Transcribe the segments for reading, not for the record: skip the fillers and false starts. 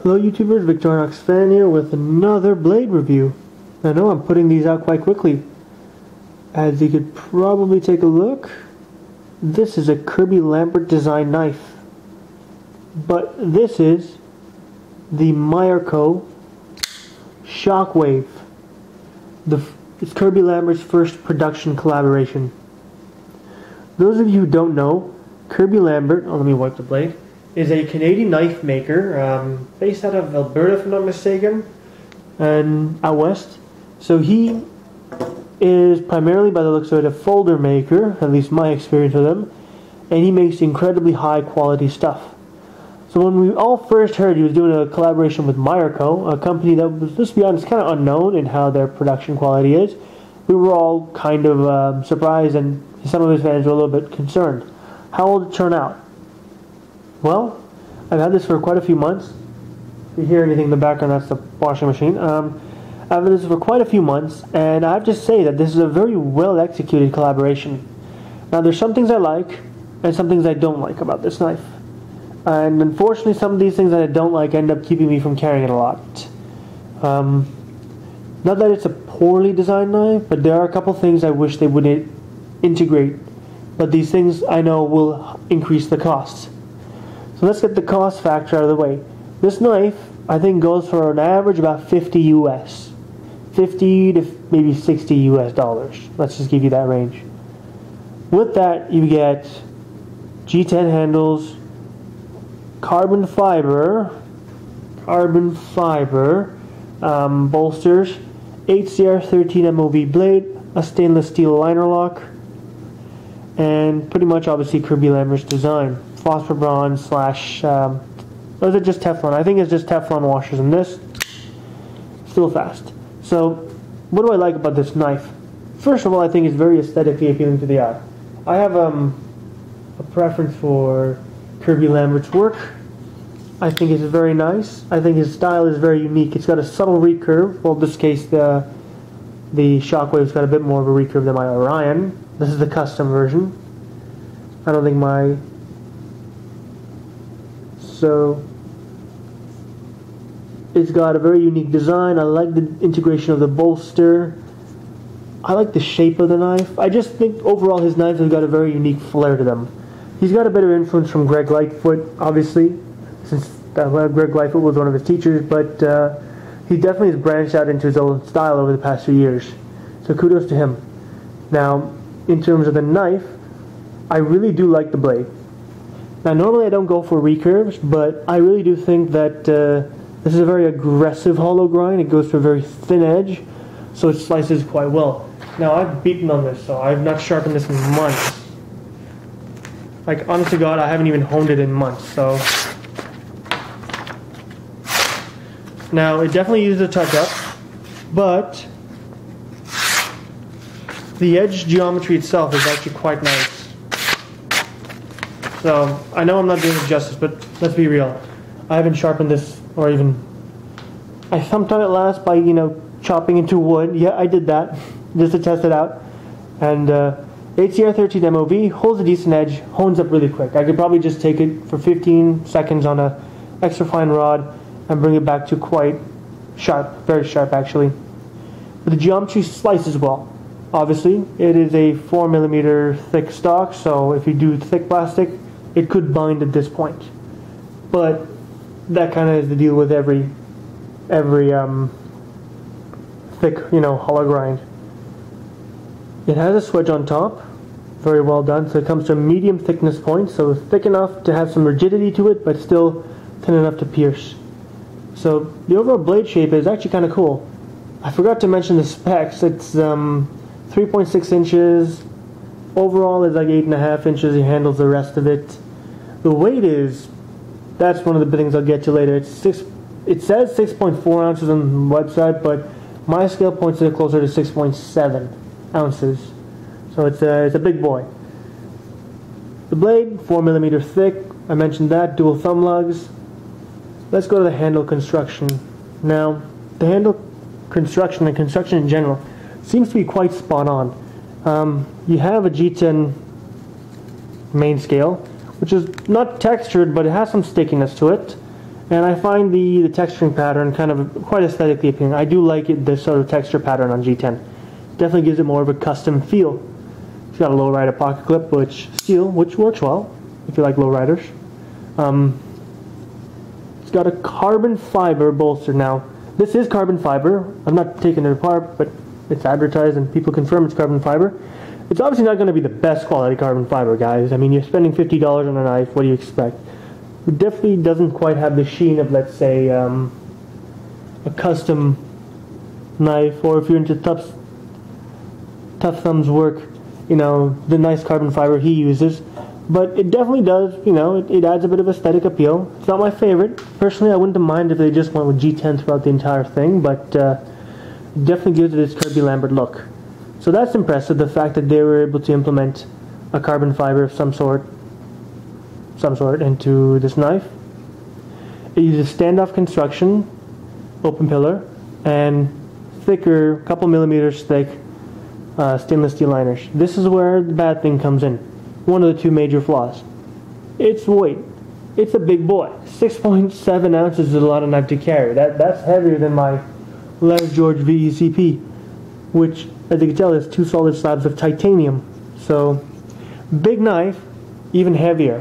Hello YouTubers, Victorinox fan here with another blade review. I know I'm putting these out quite quickly. As you could probably take a look, this is a Kirby Lambert design knife. But this is the Meyerco Shockwave. It's Kirby Lambert's first production collaboration. Those of you who don't know, Kirby Lambert, let me wipe the blade, is a Canadian knife maker based out of Alberta, if I'm not mistaken, and out west. So he is primarily, by the looks of it, a folder maker, at least my experience with him, and he makes incredibly high quality stuff. So when we all first heard he was doing a collaboration with Meyerco, a company that was, let's be honest, kind of unknown in how their production quality is, we were all kind of surprised, and some of his fans were a little bit concerned. How will it turn out? Well, I've had this for quite a few months. If you hear anything in the background, that's the washing machine. I've had this for quite a few months, and I have to say that this is a very well executed collaboration. Now, there's some things I like, and some things I don't like about this knife. And unfortunately, some of these things that I don't like end up keeping me from carrying it a lot. Not that it's a poorly designed knife, but there are a couple things I wish they would integrate. But these things I know will increase the costs. So let's get the cost factor out of the way. This knife, I think, goes for an average about 50 US. 50 to maybe 60 US dollars. Let's just give you that range. With that, you get G10 handles, carbon fiber bolsters, HCR13 MOV blade, a stainless steel liner lock, and pretty much obviously Kirby Lambert's design. Phosphor bronze slash, or is it just Teflon? I think it's just Teflon washers in this. Still fast. So, what do I like about this knife? First of all, I think it's very aesthetically appealing to the eye. I have a preference for Kirby Lambert's work. I think it's very nice. I think his style is very unique. It's got a subtle recurve. Well, in this case, the Shockwave's got a bit more of a recurve than my Orion. This is the custom version. I don't think my... So, it's got a very unique design. I like the integration of the bolster. I like the shape of the knife. I just think overall his knives have got a very unique flair to them. He's got a bit of influence from Greg Lightfoot, obviously, since Greg Lightfoot was one of his teachers, but he definitely has branched out into his own style over the past few years. So kudos to him. Now, in terms of the knife, I really do like the blade. Now, normally I don't go for recurves, but I really do think that this is a very aggressive hollow grind. It goes to a very thin edge, so it slices quite well. Now, I've beaten on this, so I've not sharpened this in months. Like, honest to God, I haven't even honed it in months, so... Now, it definitely uses a touch-up, but the edge geometry itself is actually quite nice. So, I know I'm not doing it justice, but let's be real. I haven't sharpened this, or even... I thumped on it last by, chopping into wood. Yeah, I did that, just to test it out. And HCR13 MOV holds a decent edge, hones up really quick. I could probably just take it for 15 seconds on a extra fine rod and bring it back to quite sharp, very sharp actually. But the geometry slices well. Obviously, it is a 4mm thick stock, so if you do thick plastic, it could bind at this point. But that kind of is the deal with every thick, hollow grind. It has a swedge on top, very well done. So it comes to a medium thickness point, so thick enough to have some rigidity to it, but still thin enough to pierce. So the overall blade shape is actually kind of cool. I forgot to mention the specs. It's 3.6 inches. Overall is like 8.5 inches. He handles the rest of it. The weight is, that's one of the big things I'll get to later. It says 6.4 ounces on the website, but my scale points it closer to 6.7 ounces. So it's a big boy. The blade, 4mm thick. I mentioned that. Dual thumb lugs. Let's go to the handle construction. Now, the handle construction and construction in general seems to be quite spot on. You have a G10 main scale, which is not textured, but it has some stickiness to it. And I find the texturing pattern kind of quite aesthetically appealing. I do like it, this sort of texture pattern on G10. Definitely gives it more of a custom feel. It's got a lowrider pocket clip, which works well if you like lowriders. It's got a carbon fiber bolster. Now, this is carbon fiber. I'm not taking it apart, but it's advertised and people confirm it's carbon fiber. It's obviously not going to be the best quality carbon fiber, guys. I mean, you're spending $50 on a knife. What do you expect? It definitely doesn't quite have the sheen of, let's say, a custom knife, or if you're into Tough Thumb's work, you know, the nice carbon fiber he uses. But it definitely does, you know, it adds a bit of aesthetic appeal. It's not my favorite. Personally, I wouldn't mind if they just went with G10 throughout the entire thing, but it definitely gives it its Kirby Lambert look. So that's impressive, the fact that they were able to implement a carbon fiber of some sort into this knife. It uses standoff construction, open pillar, and thicker, couple millimeters thick stainless steel liners. This is where the bad thing comes in. One of the two major flaws. Its weight. It's a big boy. 6.7 ounces is a lot of knife to carry. That's heavier than my Les George VECP, which, as you can tell, is 2 solid slabs of titanium. So, big knife, even heavier.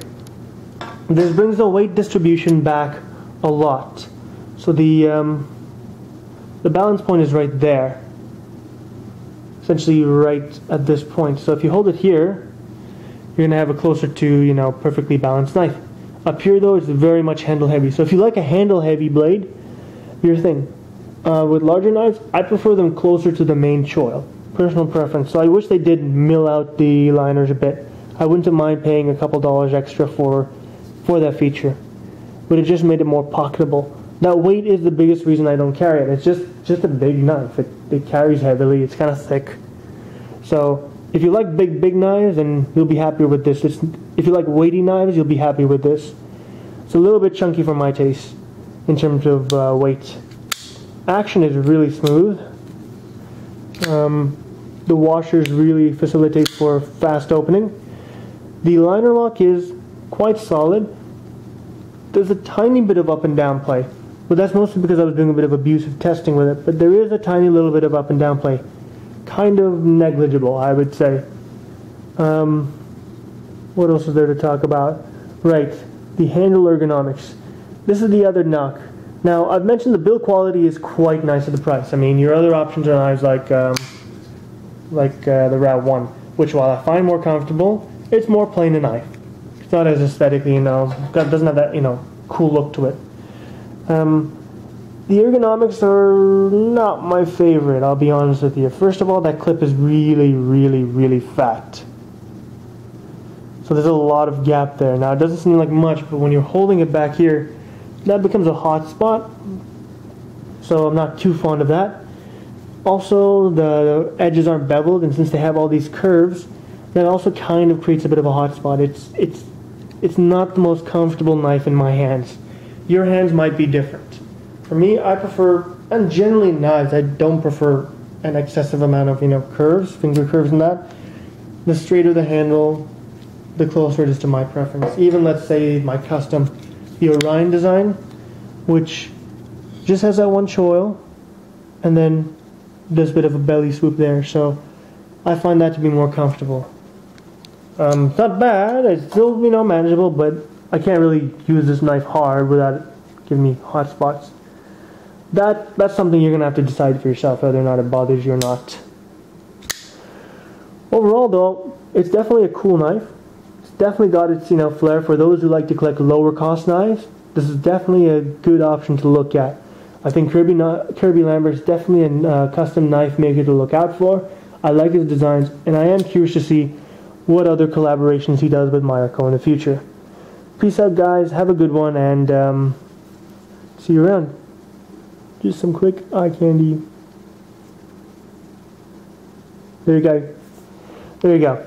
This brings the weight distribution back a lot. So the balance point is right there. Essentially right at this point. So if you hold it here, you're going to have a closer to, you know, perfectly balanced knife. Up here though, it's very much handle heavy. So if you like a handle heavy blade, your thing. With larger knives, I prefer them closer to the main choil. Personal preference. So I wish they did mill out the liners a bit. I wouldn't mind paying a couple dollars extra for that feature. But it just made it more pocketable. That weight is the biggest reason I don't carry it. It's just a big knife. It carries heavily. It's kind of thick. So if you like big knives, then you'll be happier with this. If you like weighty knives, you'll be happy with this. It's a little bit chunky for my taste in terms of weight. Action is really smooth. The washers really facilitate for fast opening. The liner lock is quite solid. There's a tiny bit of up and down play, but that's mostly because I was doing a bit of abusive testing with it. But there is a tiny little bit of up and down play. Kind of negligible, I would say. What else is there to talk about? Right, the handle ergonomics. This is the other knock. Now, I've mentioned the build quality is quite nice at the price. I mean, your other options are knives like the Route 1, which while I find more comfortable, it's more plain a knife. It's not as aesthetically, you know, doesn't have that, you know, cool look to it. The ergonomics are not my favorite, I'll be honest with you. First of all, that clip is really fat. So there's a lot of gap there. Now, it doesn't seem like much, but when you're holding it back here, that becomes a hot spot. So I'm not too fond of that. Also, the edges aren't beveled, and since they have all these curves, that also kind of creates a bit of a hot spot. It's not the most comfortable knife in my hands. Your hands might be different. For me, I prefer, and generally knives, I don't prefer an excessive amount of, you know, curves, finger curves and that. The straighter the handle, the closer it is to my preference. Even, let's say, my custom, the Orion design, which just has that one choil, and then there's a bit of a belly swoop there, so I find that to be more comfortable. It's not bad, it's still, you know, manageable, but I can't really use this knife hard without it giving me hot spots. That's something you're going to have to decide for yourself, whether or not it bothers you or not. Overall, though, it's definitely a cool knife. It's definitely got its, you know, flair for those who like to collect lower cost knives. This is definitely a good option to look at. I think Kirby Lambert is definitely a custom knife maker to look out for. I like his designs, and I am curious to see what other collaborations he does with Meyerco in the future. Peace out, guys. Have a good one, and see you around. Just some quick eye candy. There you go. There you go.